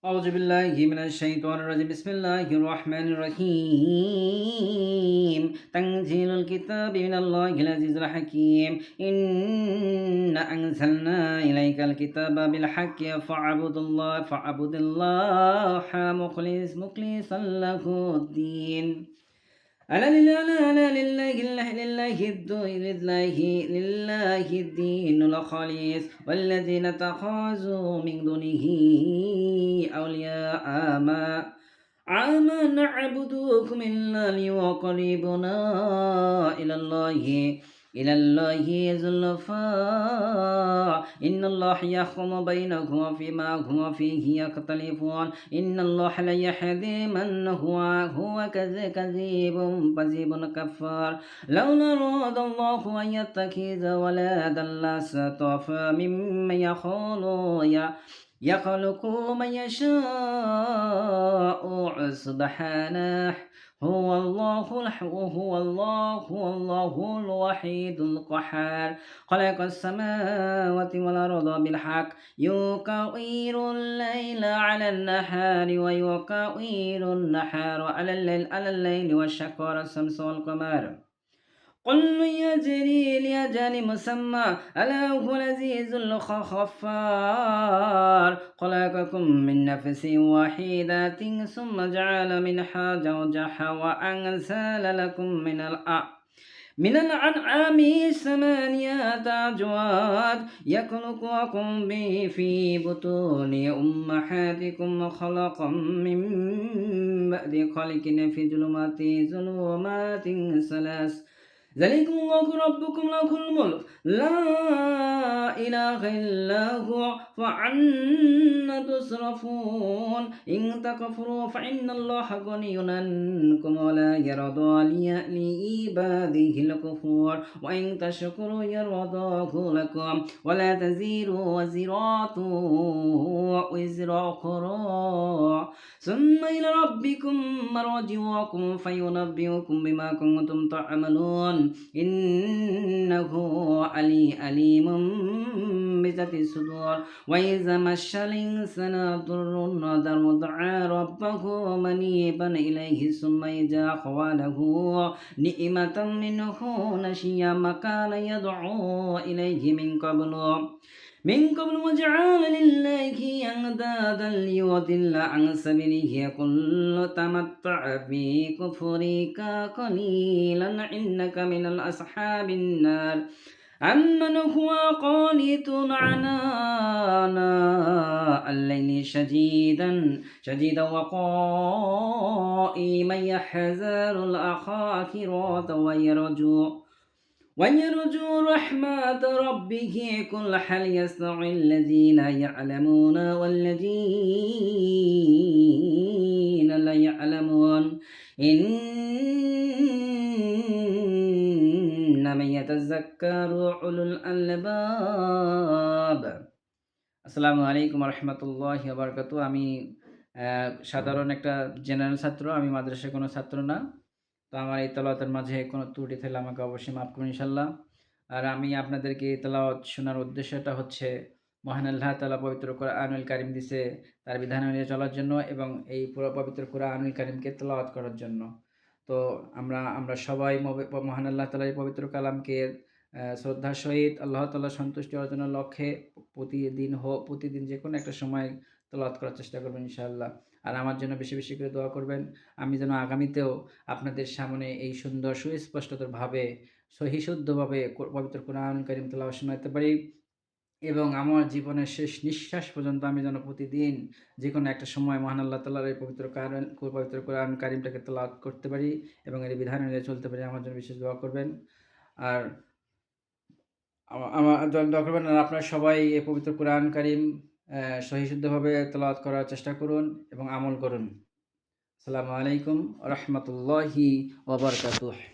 أعوذ بالله من الشيطان الرجيم بسم الله الرحمن الرحيم تنزيل الكتاب من الله العزيز الحكيم إنا أنزلنا إليك الكتاب بالحق فاعبد الله مخلصا له الدين ألا لله الدين الخالص والذين اتخذوا من دونه أولياء ما نعبدوكم إلا ليقربونا إلى الله زلفى إن الله يحكم بينكم فيما هم فيه يختلفون إن الله لا يهدي من هو كذب كفار لولا أراد الله أن يتخذ ولدا لاصطفى مما يخلق من يشاء سبحانه هو الله الوحيد القهار خلق السماوات والأرض بالحق يكوّر الليل على النهار ويكوّر النهار على الليل والشهر الشمس والقمر كل يجري لأجل مسمى ألا هو العزيز الغفار خلقكم من نفس واحدة ثم جعل منها زوجها وأنزل لكم من الأنعام ثمانية أزواج يخلقكم في بطون أمهاتكم خلقا من بعد خلق في ظلمات ثلاث ذلكم الله ربكم له الملك لا إله إلا هو فأنا تصرفون إن تكفروا فإن الله غني عنكم ولا يرضى لعباده الكفور وإن تشكروا يرضاه لكم ولا تزر وازرة وزر أخرى ثم إلى ربكم مرجعكم فينبئكم بما كنتم تعملون إنه عليم بذات الصدور وإذا مس الإنسان ضر دعا ربه منيبا إليه ثم إذا خواله نعمة منه نسي ما كان يدعو إليه من قبل وجعل لله أندادا ليضل عن سبيله قل تمتع في كفرك قليلا إنك من الأصحاب النار أمن هو قانت عناء الليل شديدا وقائما يحذر الآخرة ويرجو رحمة ربه قل هل يستوي الذين يعلمون والذين لا يعلمون إنما يتذكر أولو الألباب আসসালামু আলাইকুম রহমতুল্লাহি ওয়া বারাকাতুহু। আমি সাধারণ একটা জেনারেল ছাত্র, আমি মাদ্রাসার কোনো ছাত্র না। তো আমার এই তেলাওয়াতের মাঝে কোনো ত্রুটি থাকলে আমাকে অবশ্যই মাফ করুন ইনশাআল্লাহ। আর আমি আপনাদেরকে এই তেলাওয়াত শোনার উদ্দেশ্যটা হচ্ছে মহান আল্লাহ তাআলা পবিত্র কোরআনুল কারীম দিয়েছে তার বিধান অনুযায়ী চলার জন্য এবং এই পুরো পবিত্র কোরআনুল কারীমকে তেলাওয়াত করার জন্য। তো আমরা সবাই মহান আল্লাহ তাআলার এই পবিত্র কালামকে শ্রদ্ধার সহিত আল্লাহ তাআলার সন্তুষ্টি অর্জনের লক্ষ্যে প্রতিদিন যে কোনো একটা সময় তেলাওয়াত করার চেষ্টা করবেন ইনশাআল্লাহ। আর আমার জন্য বেশি বেশি করে দোয়া করবেন, আমি যেন আগামীতেও আপনাদের সামনে এই সুন্দর সুস্পষ্টভাবে সহিশুদ্ধভাবে পবিত্র কোরআনুল কারীম তেলাওয়াত শোনাতে পারি এবং আমার জীবনের শেষ নিঃশ্বাস পর্যন্ত আমি যেন প্রতিদিন যে কোনো একটা সময় মহান আল্লাহ তাআলার এই পবিত্র কোরআনুল কারীমটাকে তেলাওয়াত করতে পারি এবং এর বিধান অনুযায়ী চলতে পারি। আমার জন্য বিশেষ দোয়া করবেন। আর আমার দোয়া করবেন। আর আপনারা সবাই এই পবিত্র কোরআন কারীম সহিশুদ্ধভাবে তেলাওয়াত করার চেষ্টা করুন এবং আমল করুন। আসসালামু আলাইকুম ওয়া রাহমাতুল্লাহি ওয়া বারাকাতুহু।